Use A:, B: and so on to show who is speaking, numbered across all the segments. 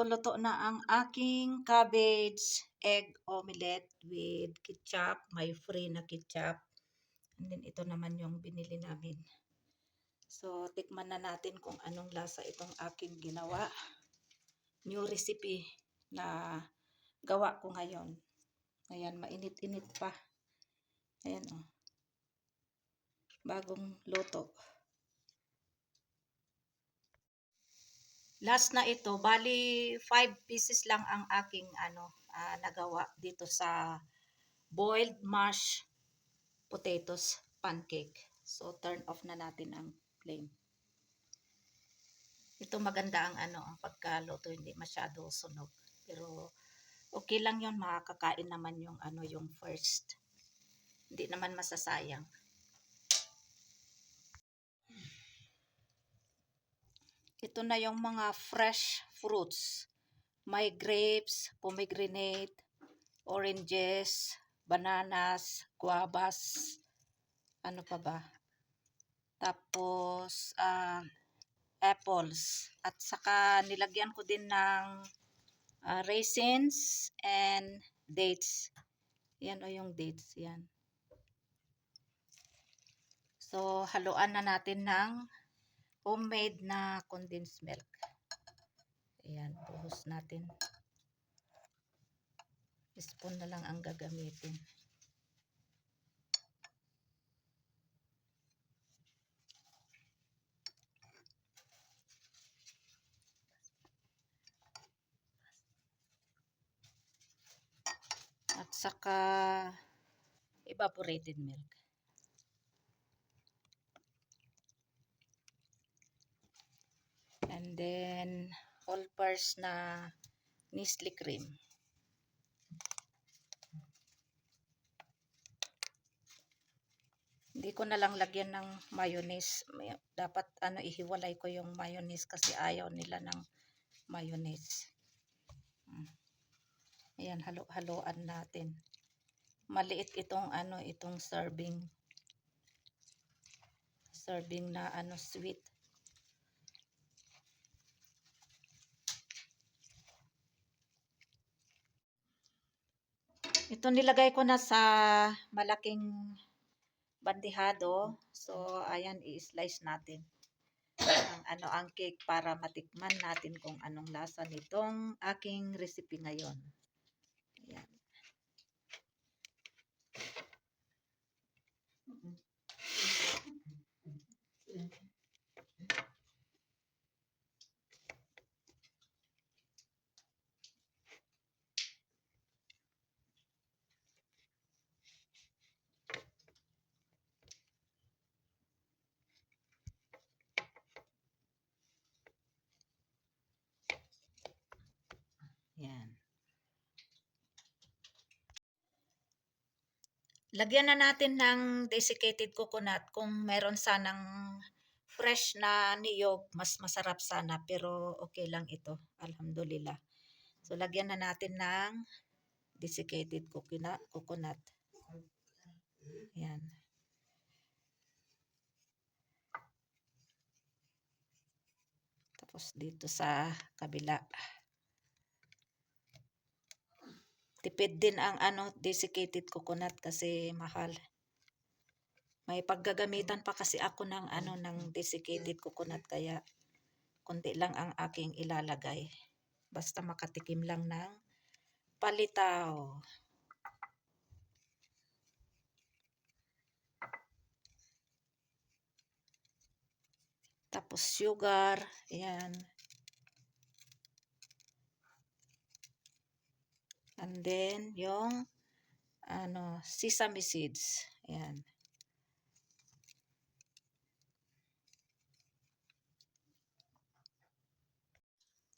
A: luto na ang aking cabbage egg omelette with ketchup. May free na ketchup. And then ito naman yung binili namin. So, tikman na natin kung anong lasa itong aking ginawa. New recipe na gawa ko ngayon. Ayan, mainit-init pa. Ayan o. Bagong luto. Last na ito, bali 5 pieces lang ang aking nagawa dito sa boiled mashed potatoes pancake. So turn off na natin ang flame. Ito maganda ang pagkaluto, hindi masyado sunog. Pero okay lang 'yon, makakakain naman yung first. Hindi naman masasayang. Ito na yung mga fresh fruits. May grapes, pomegranate, oranges, bananas, guavas, ano pa ba? Tapos, apples. At saka nilagyan ko din ng raisins and dates. Yan o yung dates. Yan. So, haluan na natin ng homemade na condensed milk. Ayan, buhos natin. Spoon na lang ang gagamitin. At saka evaporated milk. And then all-purpose na Nestle cream. Hindi ko na lang lagyan ng mayonnaise. Dapat ihiwalay ko yung mayonnaise kasi ayaw nila ng mayonnaise. Ayan, halo-haloan natin. Maliit itong itong serving na sweet. Ito nilagay ko na sa malaking bandihado. So ayan, i-slice natin ang cake para matikman natin kung anong lasa nitong aking recipe ngayon. Ayan. Yan. Lagyan na natin ng desiccated coconut. Kung meron sanang fresh na niyog, mas masarap sana. Pero okay lang ito. Alhamdulillah. So, lagyan na natin ng desiccated coconut. Yan. Tapos dito sa kabila. Tipid din ang desiccated coconut kasi mahal. May paggagamitan pa kasi ako ng desiccated coconut kaya konti lang ang aking ilalagay. Basta makatikim lang ng palitaw. Tapos sugar, ayan. And then yung sesame seeds, ayan.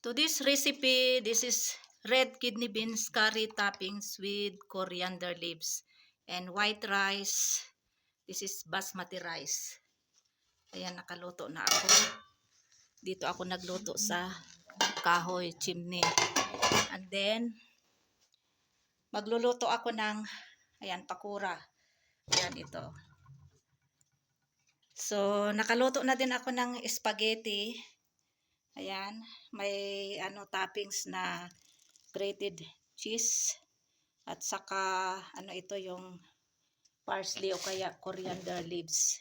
A: To this recipe, this is red kidney beans curry toppings with coriander leaves and white rice. This is basmati rice. Ayan, nakaluto na ako. Dito ako nagluto sa kahoy chimney. And then, magluluto ako ng, ayan, pakura. Ayan, ito. So, nakaluto na din ako ng spaghetti. Ayan, may toppings na grated cheese at saka ito yung parsley o kaya coriander leaves.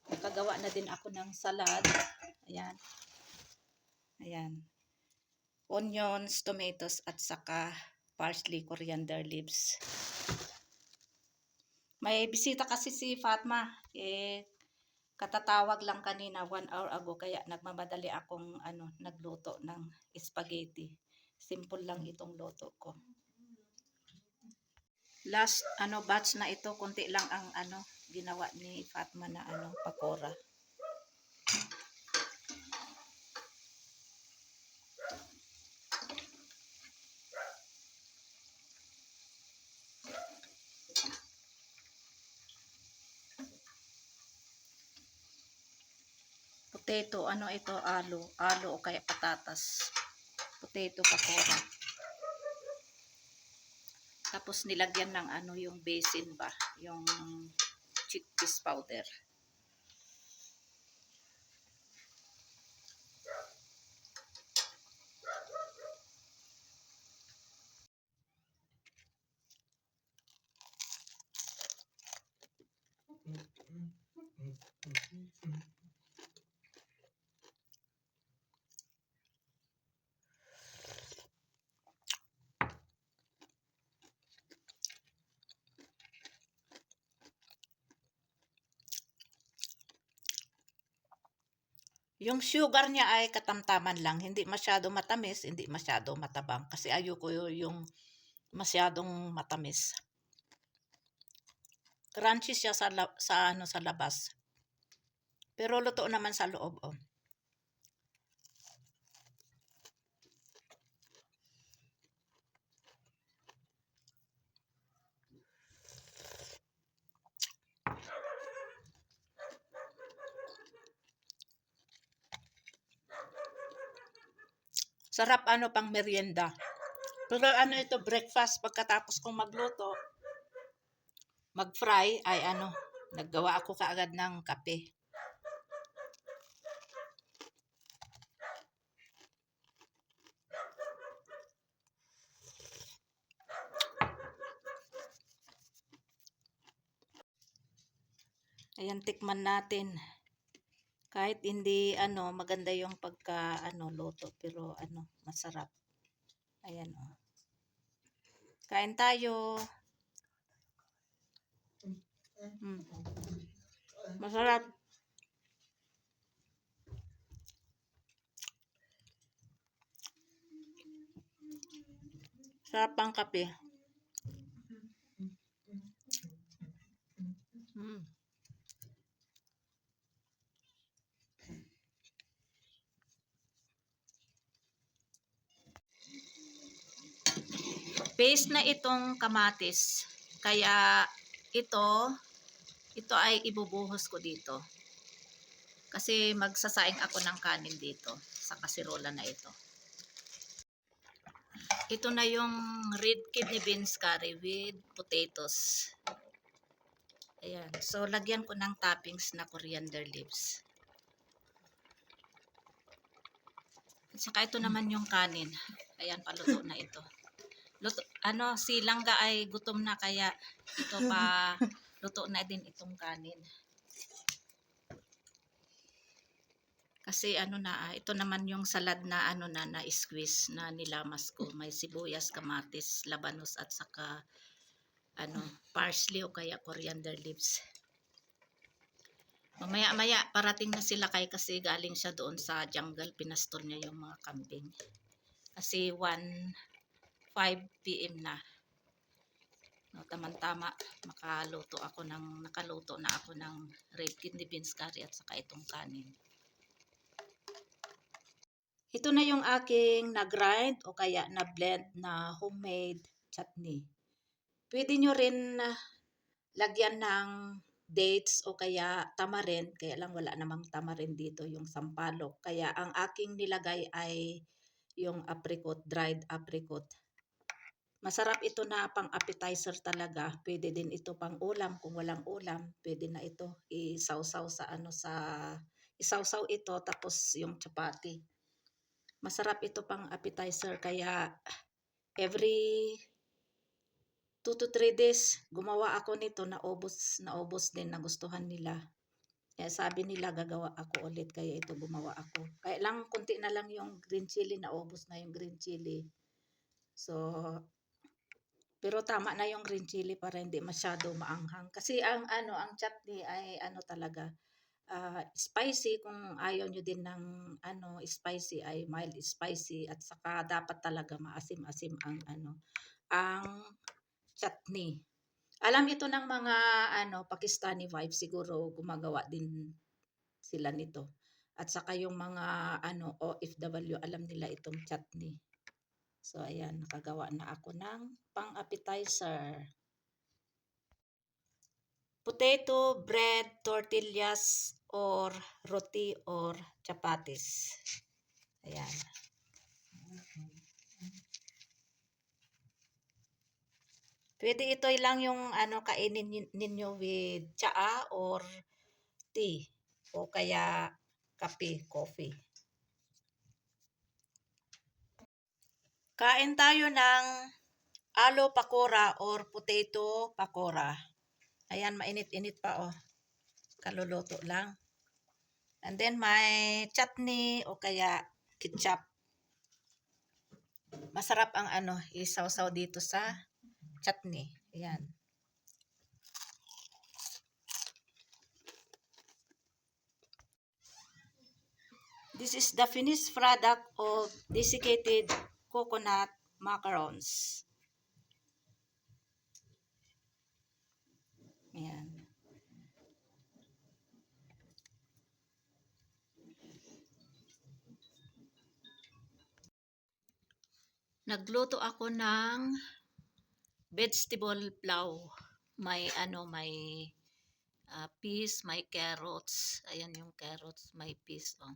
A: Nakagawa na din ako ng salad. Ayan. Ayan. Onions, tomatoes at saka parsley, coriander leaves. May bisita kasi si Fatma. Katatawag lang kanina 1 hour ago kaya nagmamadali akong nagluto ng spaghetti. Simple lang itong luto ko. Last batch na ito, konti lang ang ginawa ni Fatma na pakora. Potato, ito, alo o kaya patatas. Potato pakora. Tapos nilagyan ng yung basin ba, yung chickpeas powder. Yung sugar niya ay katamtaman lang, hindi masyado matamis, hindi masyado matabang kasi ayoko yung masyadong matamis. Crunchy siya sa labas. Pero luto naman sa loob, oh. Sarap pang merienda. Pero ito breakfast pagkatapos kong magluto, mag-fry ay naggawa ako kaagad ng kape. Ayan, tikman natin. Kahit hindi maganda yung pagka luto pero masarap. Ayan, oh. Kain tayo. Masarap. Sarap ang kape. Paste na itong kamatis. Kaya ito ay ibubuhos ko dito. Kasi magsasaing ako ng kanin dito sa kasirola na ito. Ito na yung red kidney beans curry with potatoes. Ayan. So, lagyan ko ng toppings na coriander leaves. At saka ito naman yung kanin. Ayan, paluto na ito. Si Langga ay gutom na kaya ito pa luto na din itong kanin. Kasi ito naman yung salad na na-squeeze na nilamas ko. May sibuyas, kamatis, labanos at saka parsley o kaya coriander leaves. Mamaya-maya parating na sila kasi galing siya doon sa jungle, pinastor niya yung mga kambing. Kasi 5 PM na. No, tamang-tama nakaluto na ako ng red kidney beans curry at saka itong kanin. Ito na yung aking na-grind o kaya na-blend na homemade chutney. Pwede nyo rin lagyan ng dates o kaya tamarind, kaya lang wala namang tamarind dito, yung sampalok. Kaya ang aking nilagay ay yung apricot, dried apricot. Masarap ito na pang appetizer talaga. Pwede din ito pang ulam kung walang ulam. Pwede na ito isawsaw sa isawsaw ito tapos yung chapati. Masarap ito pang appetizer kaya every 2 to 3 days gumawa ako nito, naubos din, nagustuhan nila. Kaya sabi nila gagawa ako ulit kaya ito gumawa ako. Kaya lang konti na lang yung green chili, naubos na yung green chili. So pero tama na yung green chili para hindi masyado maanghang. Kasi ang chutney ay talaga spicy. Kung ayaw nyo din ng spicy ay mild spicy, at saka dapat talaga maasim-asim ang chutney. Alam ito ng mga Pakistani vibes, siguro gumagawa din sila nito. At saka yung mga OFW, alam nila itong chutney. So ayan, nakagawa na ako ng pang-appetizer. Potato, bread, tortillas, or roti, or chapatis. Ayan. Pwede ito lang yung kainin ninyo with tsaa or tea, o kaya kape, coffee. Kain tayo ng alo pakora or potato pakora. Ayan, mainit-init pa oh. Kaluluto lang. And then may chutney o kaya ketchup. Masarap ang isawsaw dito sa chutney. Ayan. This is the finished product of desiccated coconut macarons. Ayan. Nagluto ako ng vegetable pulaw. May peas, may carrots. Ayan yung carrots, may peas oh.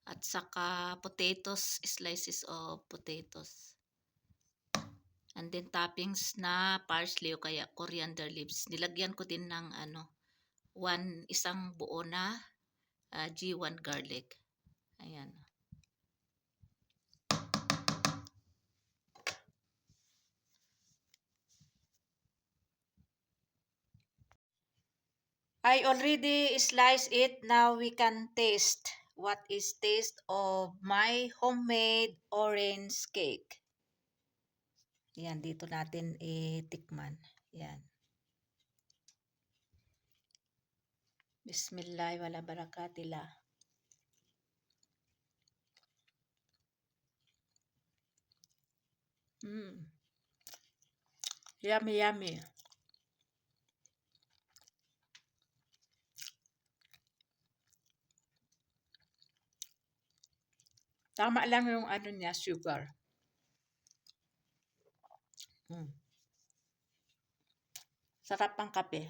A: At saka potatoes, slices of potatoes. And then toppings na parsley o kaya coriander leaves. Nilagyan ko din ng isang buo na G1 garlic. Ayan. I already sliced it. Now we can taste what is taste of my homemade orange cake. Yan, dito natin itikman. Yan. Bismillah wala barakatillah. Yummy, yummy. Tama lang yung niya, sugar. Sarap pang kape.